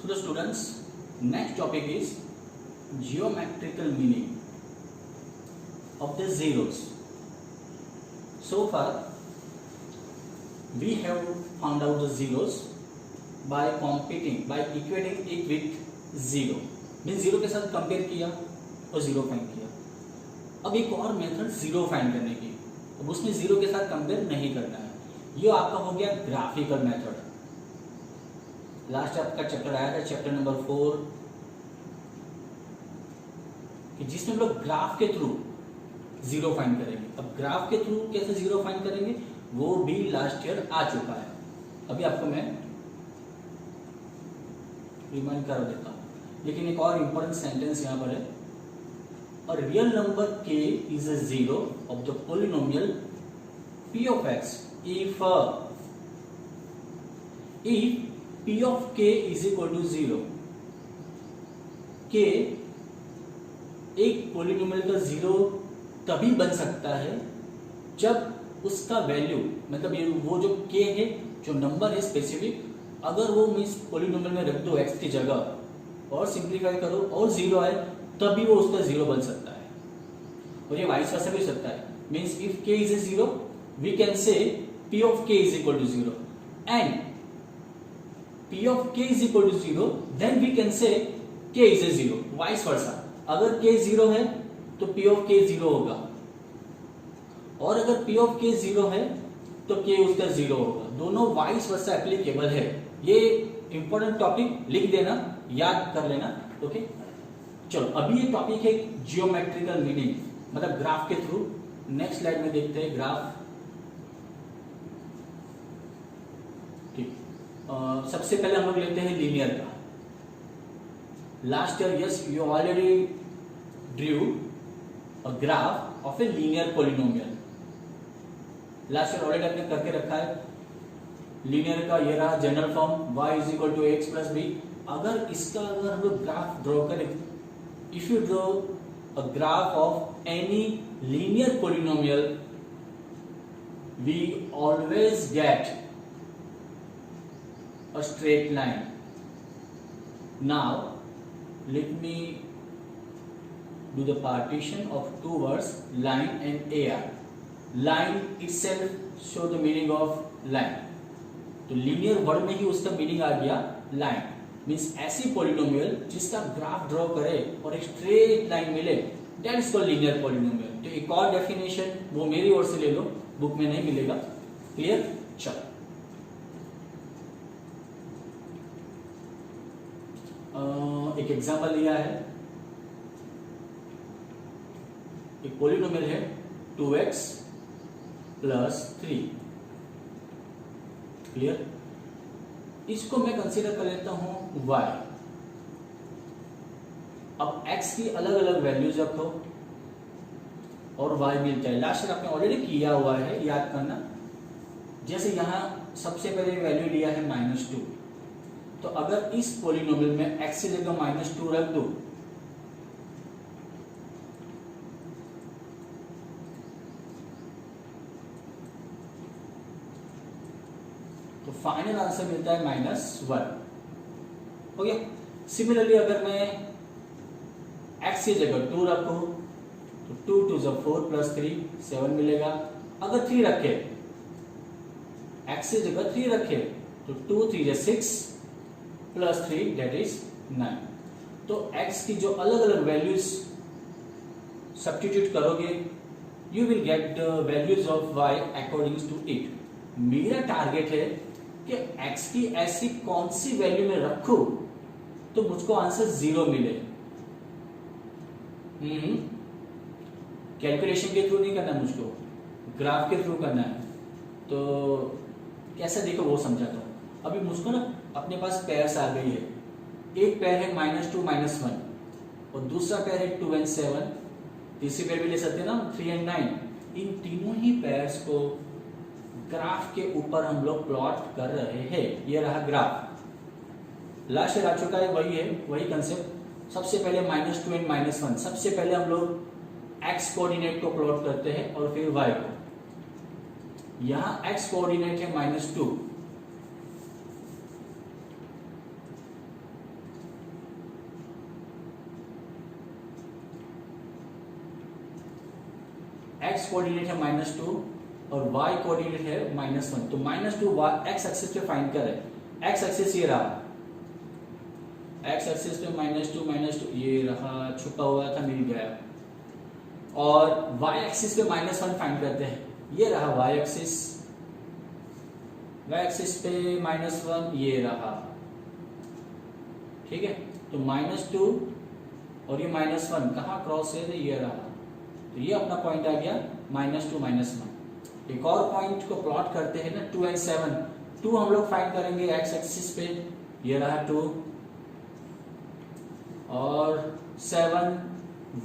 So the students, next topic is geometrical meaning of the zeros. So far we have found out the zeros by equating it with zero. Means zero के साथ compare किया और zero find किया. अब एक और method zero find करने की, अब उसमें जीरो के साथ कंपेयर नहीं करना है. ये आपका हो गया ग्राफिकल मेथड. लास्ट आपका चैप्टर आया था, चैप्टर नंबर 4, कि जिसमें हम लोग ग्राफ के थ्रू जीरो फाइंड करेंगे. अब ग्राफ के थ्रू कैसे जीरो फाइंड करेंगे वो भी लास्ट ईयर आ चुका है. अभी आपको मैं रिमाइंड कर देता हूं. लेकिन एक और इंपॉर्टेंट सेंटेंस यहां पर है. A real number k is a zero of the polynomial p of x if p of k is equal to 0. k एक पोलिनोमियल का जीरो तभी बन सकता है जब उसका वैल्यू, मतलब ये वो जो k है, जो नंबर है स्पेसिफिक, अगर वो इस पोलिनोमियल में रख दो x की जगह और सिंप्लीफाई करो और जीरो आए, तभी वो उसका जीरो बन सकता है. और ये वाइस वर्सा भी हो सकता है. Means if k is a zero we can say p of k is equal to 0 and p of k is equal to 0 then we can say k is a 0. Vice versa, अगर k 0 है तो p of k 0 होगा, और अगर p of k 0 है तो k उसका 0 होगा. दोनों वाइस वर्सा एप्लीकेबल है. ये इंपॉर्टेंट टॉपिक लिख देना, याद कर लेना. ओके, चलो अभी ये टॉपिक है जियोमेट्रिकल मीनिंग, मतलब ग्राफ के थ्रू. नेक्स्ट स्लाइड में देखते हैं ग्राफ. ठीक, सबसे पहले हम लोग लेते हैं लीनियर का. Last year yes you already drew a graph of a linear polynomial. Last year already आपने करके रखा है. लीनियर का ये रहा general form y is equal to x plus b. अगर इसका अगर हम लोग ग्राफ ड्रॉ करें, if you draw a graph of any linear polynomial we always get a straight line. Now let me do the partition of two words line and AR. Line itself show the meaning of line. तो linear word में ही उसका meaning आ गया line. Means ऐसी polynomial जिसका graph draw करे और एक straight line मिले, that is called linear polynomial. तो एक और डेफिनेशन वो मेरी ओर से ले लो, बुक में नहीं मिलेगा. क्लियर? चलो एक एग्जांपल लिया है. एक पॉलिनोमियल है 2x प्लस 3. क्लियर? इसको मैं कंसीडर कर लेता हूं y. अब x की अलग अलग वैल्यूज रखो और y मिलता है. लास्ट ईयर आपने ऑलरेडी किया हुआ है, याद करना. जैसे यहां सबसे पहले वैल्यू लिया है -2, तो अगर इस पॉलिनोमियल में x की जगह -2 रख दो तो फाइनल आंसर मिलता है -1. हो गया. सिमिलरली अगर मैं x की जगह 2 रखूं तो 2 2 = 4 प्लस 3 7 मिलेगा. अगर 3 रखे, x की जगह 3 रखे तो 2 3 = 6 प्लस 3 दैट इज 9. तो x की जो अलग अलग वैल्यूज सब्स्टिट्यूट करोगे you will get the values of y according to it. मेरा टारगेट है कि x की ऐसी कौन सी वैल्यू में रखूं तो मुझको आंसर 0 मिले. कैलकुलेशन के थ्रू नहीं करना, मुझको ग्राफ के थ्रू करना है. तो कैसे देखो वो समझाता हूं. अभी मुझको ना अपने पास पेयर्स आ गई है. एक पेयर है -2 -1 और दूसरा पेयर है 2 and 7. तीसरी पेयर भी ले सकते हैं ना 3 and 9. इन तीनों ही पेयर्स को ग्राफ के ऊपर हम लोग प्लॉट कर रहे हैं. ये रहा ग्राफ. लास्ट ईयर आ चुका है, वही कंसेप्ट. सबसे पहले -2 and -1, सबसे पहले हम लोग x कोऑर्डिनेट को प्लॉट करते हैं और फिर y को. यहां x कोऑर्डिनेट है -2 एक्स कोऑर्डिनेट है -2 और वाई कोऑर्डिनेट है -1, तो -2 एक्स एक्सिस पे फाइंड करें। एक्स एक्सिस ये रहा, एक्स एक्सिस पे -2 ये रहा, छुपा हुआ था मिल गया। और वाई एक्सिस पे -1 फाइंड करते हैं, ये रहा वाई एक्सिस, वाई एक्सिस पे -1 ये रहा, ठीक है। तो -2 और ये -1 कहाँ क्रॉस है, तो ये रहा, तो ये अपना पॉइंट आ गया -2 -1। एक और पॉइंट को प्लॉट करते हैं ना, 2 एंड 7, 2 हम लोग फाइंड करेंगे एक्स एक्सिस पे, ये रहा 2, और 7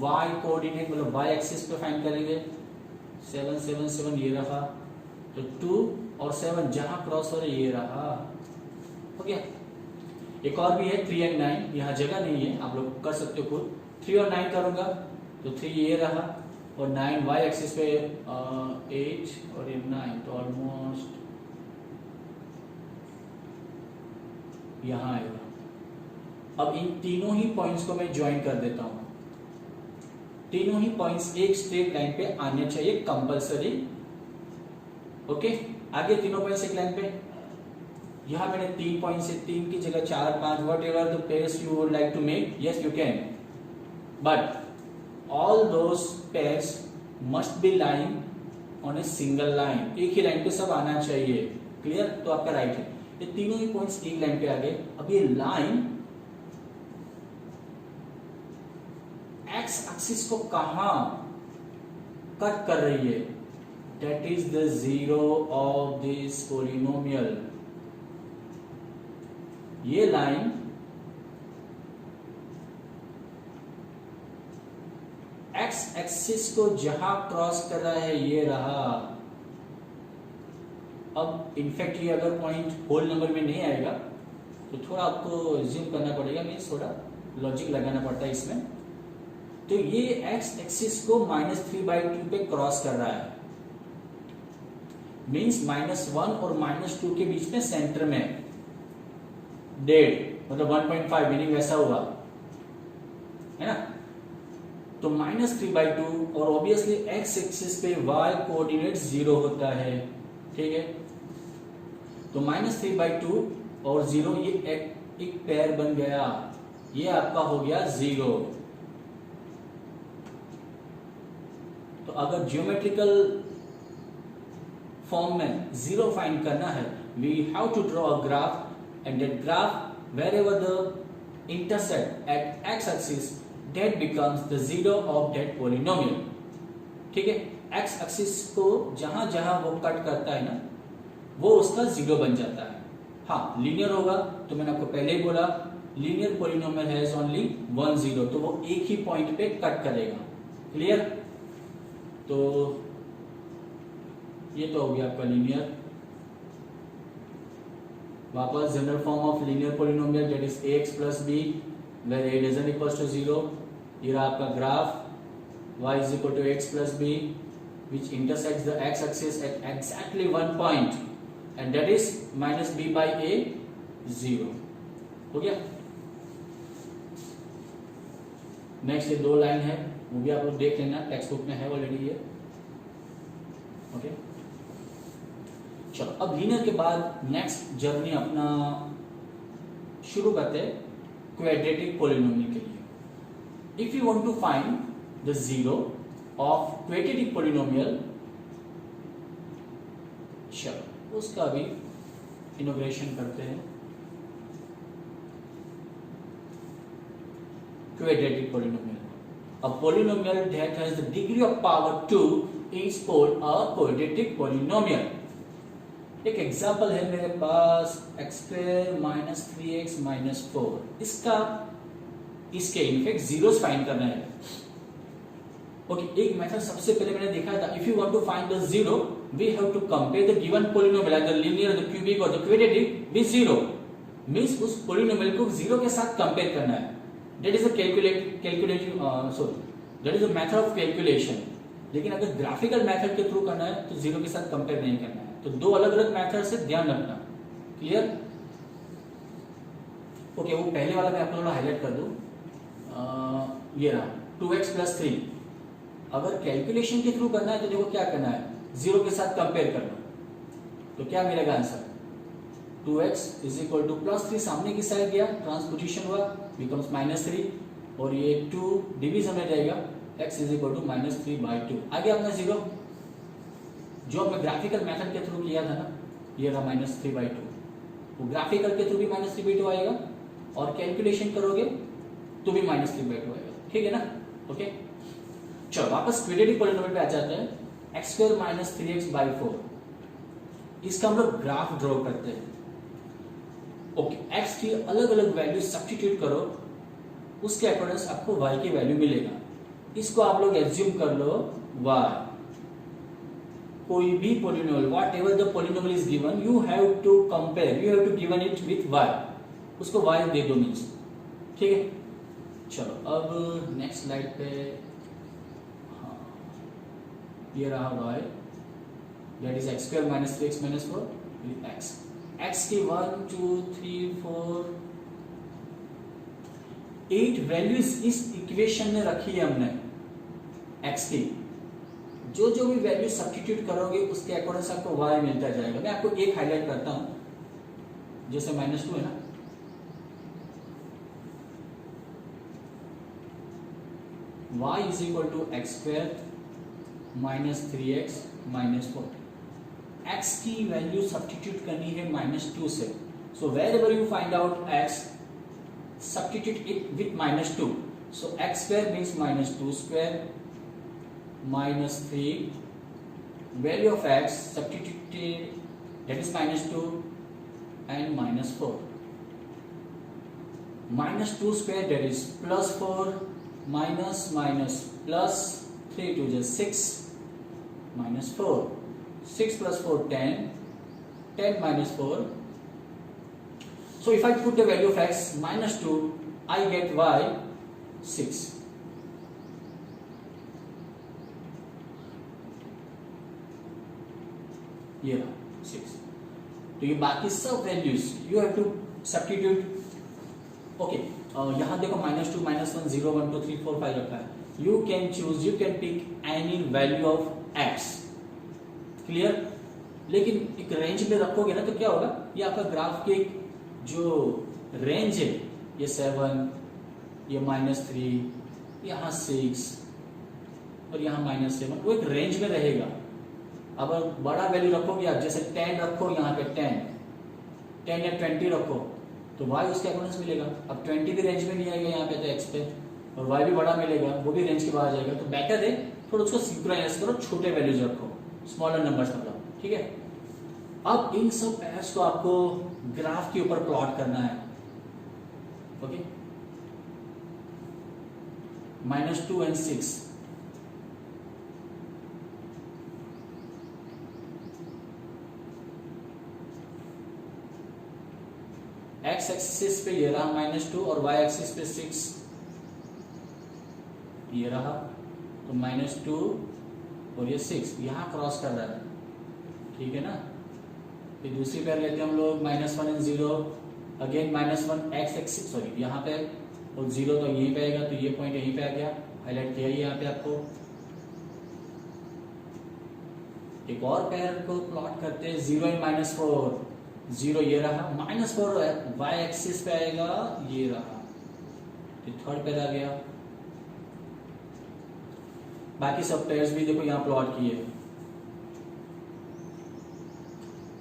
वाई कोऑर्डिनेट मतलब वाई एक्सिस पे फाइंड करेंगे, 7 7 7 ये रहा, तो 2 और 7 जहां क्रॉस हो रहा है ये रहा, हो गया। एक और भी है 3 एंड 9, यहाँ जगह नहीं है, आप लोग कर सकते हो खुद। 3 और 9 करूंगा तो 3 ये रहा, और 9 वाई एक्सिस पे 8 और ये 9, तो ऑलमोस्ट यहाँ आएगा। अब इन तीनों ही पॉइंट्स को मैं ज्वाइन कर देता हूं, तीनों ही पॉइंट्स एक स्ट्रेट लाइन पे आने चाहिए कंपलसरी, ओके। आगे तीनों पॉइंट्स एक लाइन पे, यहां मैंने 3 पॉइंट्स है, 3 की जगह 4 5 whatever the pairs you would like to make, yes you can, but all those pairs must be line on a single line, एक ही लाइन पे सब आना चाहिए, क्लियर। तो आपका राइट है, ये तीनों ही पॉइंट्स एक लाइन पे आ गए। अब ये लाइन एक्स एक्सिस को कहां कट कर रही है, that is the zero of this polynomial। ये लाइन एक्स एक्सिस को जहां क्रॉस कर रहा है ये रहा। अब इनफैक्ट ये अगर पॉइंट होल नंबर में नहीं आएगा तो थोड़ा आपको ज्यूम करना पड़ेगा, मीन्स थोड़ा लॉजिक लगाना पड़ता है इसमें। तो ये एक्स एक्सिस को -3/2 पे क्रॉस कर रहा है, मीन्स -1 और -2 के बीच में सेंटर में डेड, मतलब 1.5 मीनिंग वैसा हुआ है ना। तो -3/2 और ऑब्वियसली एक्स एक्सिस पे वाई कोऑर्डिनेट 0 होता है, ठीक है। तो -3/2 और 0 ये एक पेयर बन गया, ये आपका हो गया 0। तो अगर ज्योमेट्रिकल फॉर्म में 0 फाइंड करना है, we have to draw a graph and that graph wherever the intersect at x axis that becomes the 0 of that polynomial, ठीक है। एक्स एक्सिस को जहां जहां वो कट करता है ना, वो उसका 0 बन जाता है। हाँ, लीनियर होगा तो मैंने आपको पहले ही बोला लीनियर पॉलिनोमियल हैज ओनली 1 0, तो वो एक ही पॉइंट पे कट करेगा, क्लियर। तो ये तो हो गया आपका लीनियर। वापस general form of linear polynomial that is ax plus b where a doesn't equals to 0। ये रहा आपका graph y is equal to x plus b which intersects the x axis at exactly one point and that is -b by a 0। हो गया। Next ये 2 line है, वो भी आप लोग देख लेना, टेक्स्ट बुक में है ऑलरेडी ये, ओके। चलो अब लीनियर के बाद नेक्स्ट जर्नी अपना शुरू करते हैं क्वाड्रेटिक पॉलिनोमियल के लिए। If you want to find the 0 of quadratic polynomial, चलो उसका भी इनोग्रेशन करते हैं। Quadratic polynomial, a polynomial that has the degree of power 2 is called a quadratic polynomial। एक एग्जाम्पल है मेरे पास x² - 3x - 4, इसके इनफैक्ट जीरोस फाइंड करना है, ओके। एक मेथड सबसे पहले मैंने देखा था, if you want to find the 0 we have to compare the given polynomial either linear, the cubic और द क्वाड्रेटिक विद 0, मींस उस पॉलिनोमियल को 0 के साथ कंपेयर करना है। That is a that is a method of calculation। लेकिन अगर graphical method के थ्रू करना है तो 0 के साथ कंपेयर नहीं करना है, तो 2 अलग अलग मेथड से ध्यान रखना, क्लियर। ओके, वो पहले वाला मैं आपको थोड़ा हाईलाइट कर दूं, ये रहा 2x + 3, अगर कैलकुलेशन के थ्रू करना है तो देखो क्या करना है, 0 के साथ कंपेयर करना। तो क्या मिलेगा answer, 2x is equal to +3, सामने की साइड गया, ट्रांसपोजिशन हुआ, बिकम्स -3, और ये 2 डिवीजन में जाएगा, x इज इक्वल टू -3/2, आ गया अपना 0। जो हमने ग्राफिकल मेथड के थ्रू किया था ना, ये रहा -3/2, वो ग्राफिकल के थ्रू भी -3/2 आएगा, और कैलकुलेशन करोगे तो भी -3/2 आएगा, ठीक है ना। ओके, चलो वापस क्वाड्रेटिक पॉलिनोमियल पे आ जाते हैं। x² - 3x/4, इसका हम लोग ग्राफ ड्रॉ करते हैं। ओके, x की अलग अलग वैल्यू सब्स्टिट्यूट करो, उसके अकॉर्डिंग आपको y की वैल्यू मिलेगा। इसको आप लोग एज्यूम कर लो y, कोई भी polynomial, whatever the polynomial is given, you have to compare, you have to given it with y, उसको y दे दो मीन्स, ठीक है। चलो अब नेक्स्ट स्लाइड पे, हाँ ये रहा y, that is x² - 3x - 4 with x की 1 2 3 4 8 वैल्यूज इस इक्वेशन में रखी है हमने x की। जो जो भी वैल्यू सब्स्टिट्यूट करोगे उसके अकॉर्डिंग आपको y मिलता जाएगा। मैं आपको एक हाईलाइट करता हूं, जैसे -2 है ना, y is equal to x² - 3x - 4, x की वैल्यू सब्स्टिट्यूट करनी है -2 से। So wherever you find out x, substitute it with -2, so x² means -2² -3, value of x substituted, that is -2 and -4, -2² that is +4 minus plus 3 to the 6 -4, 6 plus 4 10, 10 minus 4. So if I put the value of x -2, I get y 6. ये 6। तो ये बाकी सब values you have to substitute. Okay, यहाँ देखो -2 -1 0 1 2 3 4 5 रखा है, you can choose, you can pick any value of x, clear. लेकिन एक रेंज में रखोगे ना तो क्या होगा, ये आपका ग्राफ के जो रेंज है, ये 7, ये -3, यहाँ 6 और यहाँ -7, वो एक रेंज में रहेगा। अब बड़ा वैल्यू रखोगे आप, जैसे 10 रखो, यहाँ पे 10 या 20 रखो, तो y उसके अकॉर्डिंग मिलेगा। अब 20 भी रेंज में नहीं आएगा यहाँ पे, तो x पे, और y भी बड़ा मिलेगा, वो भी रेंज के बाहर जाएगा। तो बेटर है थोड़ा उसको सिंक्रोनाइज करो, छोटे वैल्यूज रखो, स्मॉलर नंबर्स मतलब, ठीक है। अब इन सब पेयर्स को आपको ग्राफ के ऊपर प्लॉट करना है। ओके, -2 and 6, x एक्सिस पे ये रहा -2 और y एक्सिस पे 6, ये रहा, तो -2 और ये 6 यहां क्रॉस कर रहा है, ठीक है ना। फिर दूसरी पेयर लेते हैं हम लोग, -1 and 0, again -1 x axis, sorry यहाँ पे, और 0 तो यहीं पे आएगा, तो ये पॉइंट यहीं पे आ गया, हाईलाइट किया यहाँ पे आपको। एक और पेयर को प्लॉट करते हैं, 0 and -4, 0 ये रहा, -4 y एक्सिस पे आएगा, ये रहा, तो थर्ड पेयर आ गया। बाकी सब पेयर्स भी देखो यहाँ प्लॉट किए।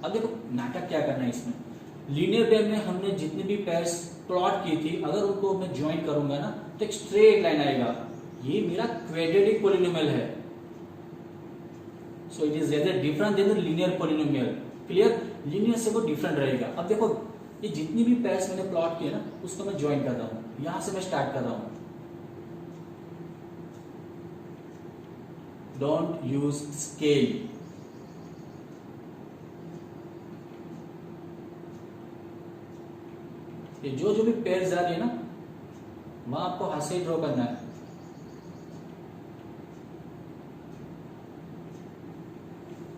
अब देखो नाटक क्या करना है इसमें, लीनियर पेयर में हमने जितनी भी पेयर्स प्लॉट की थी, अगर उनको मैं ज्वाइन करूंगा ना तो एक स्ट्रेट लाइन आएगा। ये मेरा क्वाड्रेटिक पॉलिनोमियल है, so it is rather different than the linear polynomial, clear. Linear से वो डिफरेंट रहेगा। अब देखो ये जितनी भी पेयर्स मैंने प्लॉट किए ना, उसको मैं ज्वाइन कर रहा हूं, यहां से मैं स्टार्ट कर रहा हूं। डोंट यूज स्केल, ये जो भी पेयर्स आ रही है ना, वहां आपको हाथ से ड्रॉ करना है।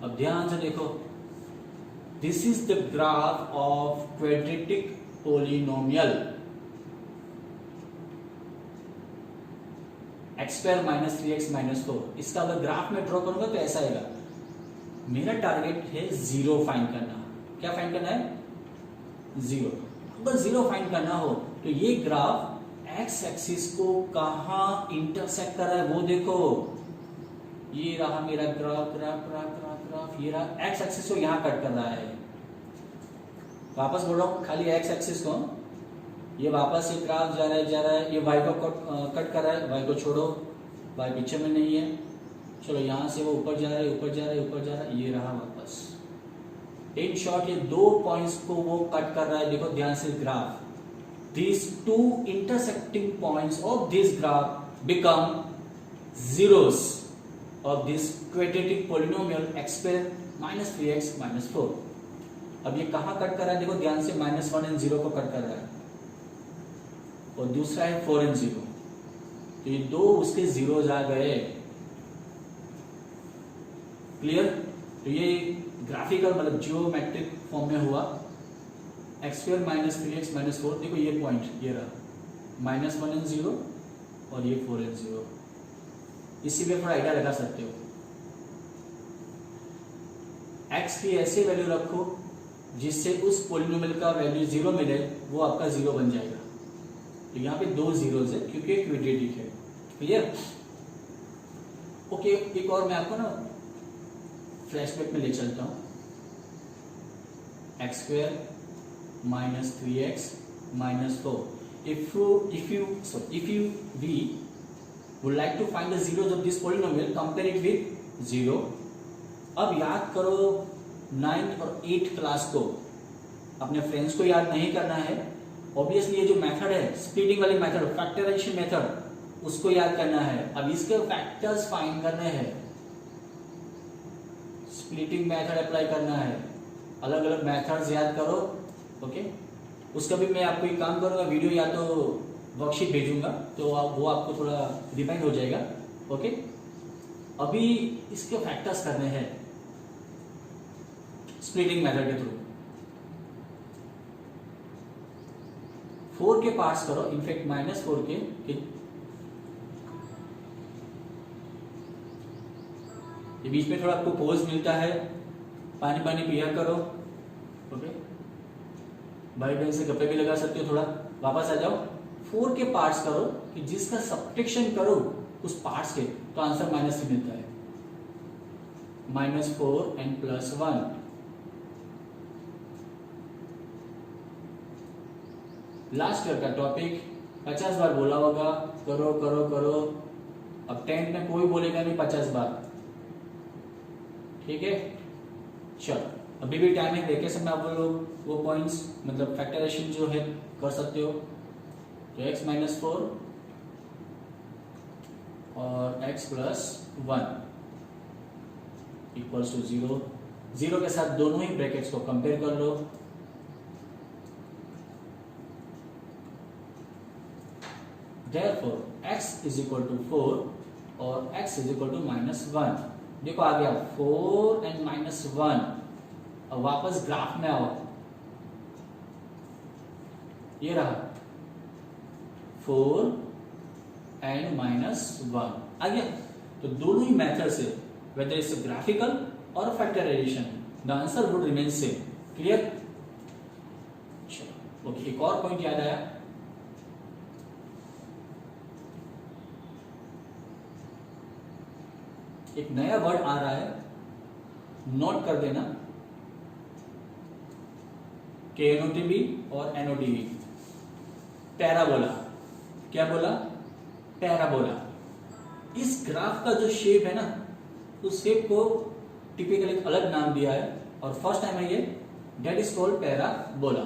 अब ध्यान से देखो, this is the graph of quadratic polynomial. X square minus 3x minus 4। इसका अगर ग्राफ में ड्रॉ करूंगा तो ऐसा आएगा। मेरा टारगेट है जीरो फाइंड करना। क्या फाइंड करना है? जीरो। अगर जीरो फाइंड करना हो तो ये ग्राफ एक्स एक्सिस को कहां इंटरसेक्ट कर रहा है वो देखो। ये रहा मेरा graph graph graph graph graph, ये रहा एक्स एक्सिस को यहां कट कर रहा है। वापस बोल रहा हूं, खाली एक्स एक्सिस को, ये वापस ये ग्राफ जा रहा है, ये वाई को कट कर रहा है। वाई को छोड़ो, वाई पिक्चर में नहीं है। चलो यहां से वो ऊपर जा रहा है, ऊपर जा रहा है, ऊपर जा रहा है, ये रहा वापस। इन शॉर्ट ये दो पॉइंट्स को वो कट कर रहा है। देखो ध्यान से graph, these two intersecting points of this graph become zeros of this quadratic polynomial x square minus 3x minus 4। अब ये कहां कट कर रहा है? देखो ध्यान से, -1 एंड 0 को कट कर रहा है, और दूसरा है 4 एंड 0। तो ये दो उसके जीरोज आ गए। क्लियर? तो ये ग्राफिकल मतलब जियोमेट्रिक फॉर्म में हुआ। X square minus 3x minus 4, देखो ये पॉइंट ये रहा, -1 एंड 0 और ये 4 एंड 0। इसी में थोड़ा आइडिया लगा सकते हो। x की ऐसे वैल्यू रखो जिससे उस पॉलिनोमियल का वैल्यू 0 मिले, वो आपका 0 बन जाएगा। तो यहाँ पे दो जीरोज है क्योंकि एक क्वाड्रेटिक है। क्लियर? ओके, एक और मैं आपको ना फ्लैशबैक में ले चलता हूं। X square minus 3x minus 4. If you we would like to find the zeros of this polynomial, compare it with 0. अब याद करो 9th और 8th क्लास को, अपने फ्रेंड्स को याद नहीं करना है। ऑब्वियसली ये जो मेथड है, स्प्लिटिंग वाली मेथड, फैक्टराइजेशन मेथड, उसको याद करना है। अब इसके फैक्टर्स फाइंड करने हैं, स्प्लिटिंग मेथड अप्लाई करना है। अलग अलग मेथड्स याद करो। ओके, उसका भी मैं आपको एक काम करूंगा, वीडियो या तो वर्कशीट भेजूंगा, तो वो आपको थोड़ा रिमाइंड हो जाएगा। ओके, अभी इसके फैक्टर्स करने हैं स्प्लिटिंग मेथड के थ्रू। 4 के पार्ट्स करो, इनफैक्ट -4 के ये बीच में थोड़ा आपको पॉज मिलता है, पानी पानी पिया करो। ओके, भाई बहन से गप्पे भी लगा सकते हो थोड़ा। वापस आ जाओ, 4 के पार्ट्स करो कि जिसका सब्ट्रैक्शन करो उस पार्ट्स के, तो आंसर -3 मिलता है। -4 एंड +1। लास्ट ईयर का टॉपिक 50 बार बोला होगा, करो करो करो। अब 10th में कोई बोलेगा नहीं 50 बार, ठीक है? चलो, अभी भी टाइम है, वेकेशन में आप लोग वो पॉइंट्स मतलब फैक्टराइजेशन जो है कर सकते हो। तो x -4 और x + 1 इक्वल्स टू 0। 0 के साथ दोनों ही ब्रैकेट्स को कंपेयर कर लो। Therefore x = 4 और x = -1। देखो आ गया 4 एंड -1। अब वापस ग्राफ में आओ, ये रहा 4 एंड -1 आ गया। तो दोनों ही मेथड से, वेदर इट्स ग्राफिकल और factorisation, the answer would remain same. Clear? चलो, ओके, एक और पॉइंट याद आया। एक नया वर्ड आ रहा है, नोट कर देना, KNOTB और NOTB। पैराबोला। क्या बोला? पैराबोला। इस ग्राफ का जो शेप है ना, उस शेप को टिपिकल एक अलग नाम दिया है और फर्स्ट टाइम है ये, दैट इज कॉल्ड पैराबोला।